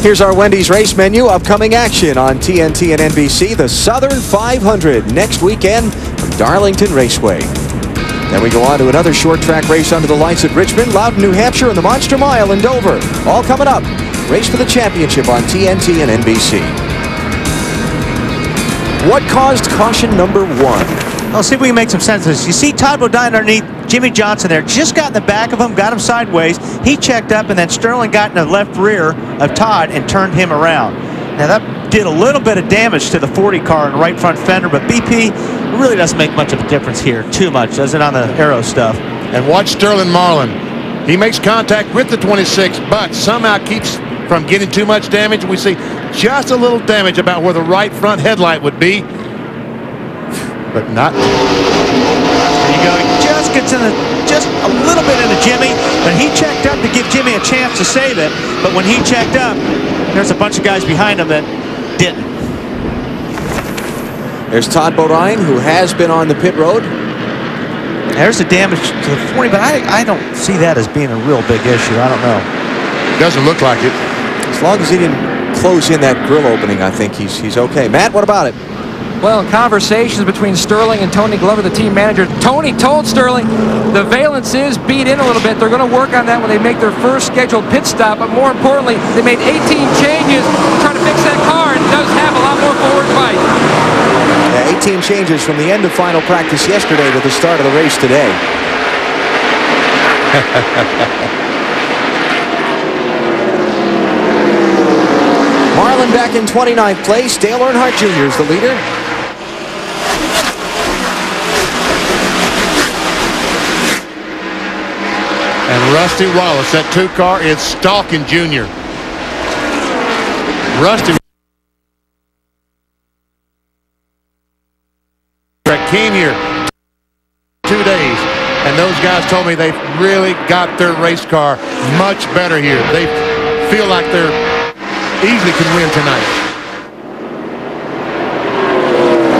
Here's our Wendy's race menu. Upcoming action on TNT and NBC. The Southern 500 next weekend from Darlington Raceway. Then we go on to another short track race under the lights at Richmond, Loudon, New Hampshire, and the Monster Mile in Dover. All coming up. Race for the championship on TNT and NBC. What caused caution number 1? Well, see if we can make some sense of this. You see Todd Bodine underneath Jimmy Johnson there. Just got in the back of him, got him sideways. He checked up, and then Sterling got in the left rear of Todd and turned him around. Now, that did a little bit of damage to the 40 car in the right front fender, but BP really doesn't make much of a difference here. Too much, does it, on the aero stuff? And watch Sterling Marlin. He makes contact with the 26, but somehow keeps from getting too much damage. We see just a little damage about where the right front headlight would be, but not. There you go. He just gets in just a little bit into Jimmy, but he checked up to give Jimmy a chance to save it. But when he checked up, there's a bunch of guys behind him that didn't. There's Todd Bodine, who has been on the pit road. There's the damage to the 40, but I don't see that as being a real big issue. I don't know. Doesn't look like it. As long as he didn't close in that grill opening, I think he's okay. Matt, what about it? Well, in conversations between Sterling and Tony Glover, the team manager, Tony told Sterling the valence is beat in a little bit. They're going to work on that when they make their first scheduled pit stop. But more importantly, they made 18 changes trying to fix that car, and does have a lot more forward fight. Yeah, 18 changes from the end of final practice yesterday to the start of the race today. Marlin back in 29th place. Dale Earnhardt Jr. is the leader. And Rusty Wallace, that 2 car is stalking Junior. Rusty came here 2 days, and those guys told me they've really got their race car much better here. They feel like they're easily can win tonight.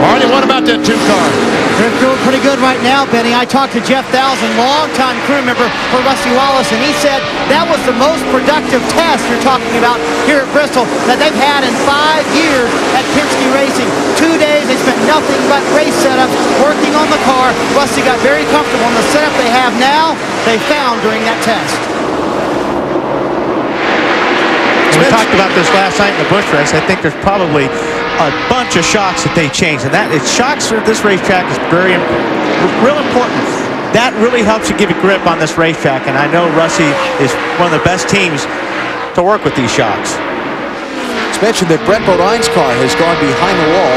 Marty, what about that 2 car? They're feeling pretty good right now, Benny. I talked to Jeff Thousand, longtime crew member for Rusty Wallace, and he said that was the most productive test you're talking about here at Bristol that they've had in 5 years at Penske Racing. 2 days, they spent nothing but race setups, working on the car. Rusty got very comfortable in the setup they have now. They found during that test. We talked about this last night in the Busch race. I think there's probably a bunch of shocks that they changed, and that shocks for this racetrack is real important. That really helps you give you grip on this racetrack, and I know Rusty is one of the best teams to work with these shocks. It's mentioned that Brett Bodine's car has gone behind the wall,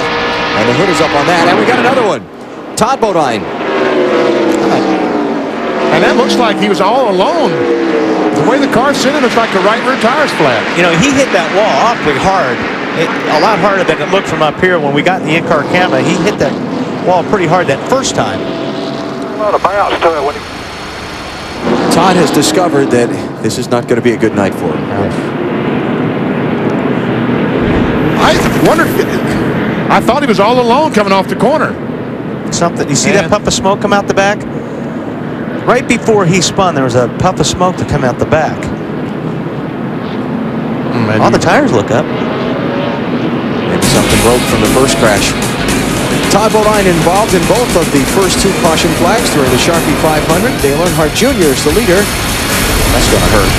and the hood is up on that, and we got another one. Todd Bodine. And that looks like he was all alone. The way the car's sitting, looks like the right rear tire's flat. You know, he hit that wall awfully hard. A lot harder than it looked from up here when we got in the in-car camera. He hit that wall pretty hard that first time. A lot of bounce to it when he... Todd has discovered that this is not going to be a good night for him. I wondered, I thought he was all alone coming off the corner. Something, you see that puff of smoke come out the back? Right before he spun, there was a puff of smoke to come out the back. All the tires look up. Maybe something broke from the first crash. Todd Bodine involved in both of the first 2 caution flags during the Sharpie 500. Dale Earnhardt Jr. is the leader. That's going to hurt.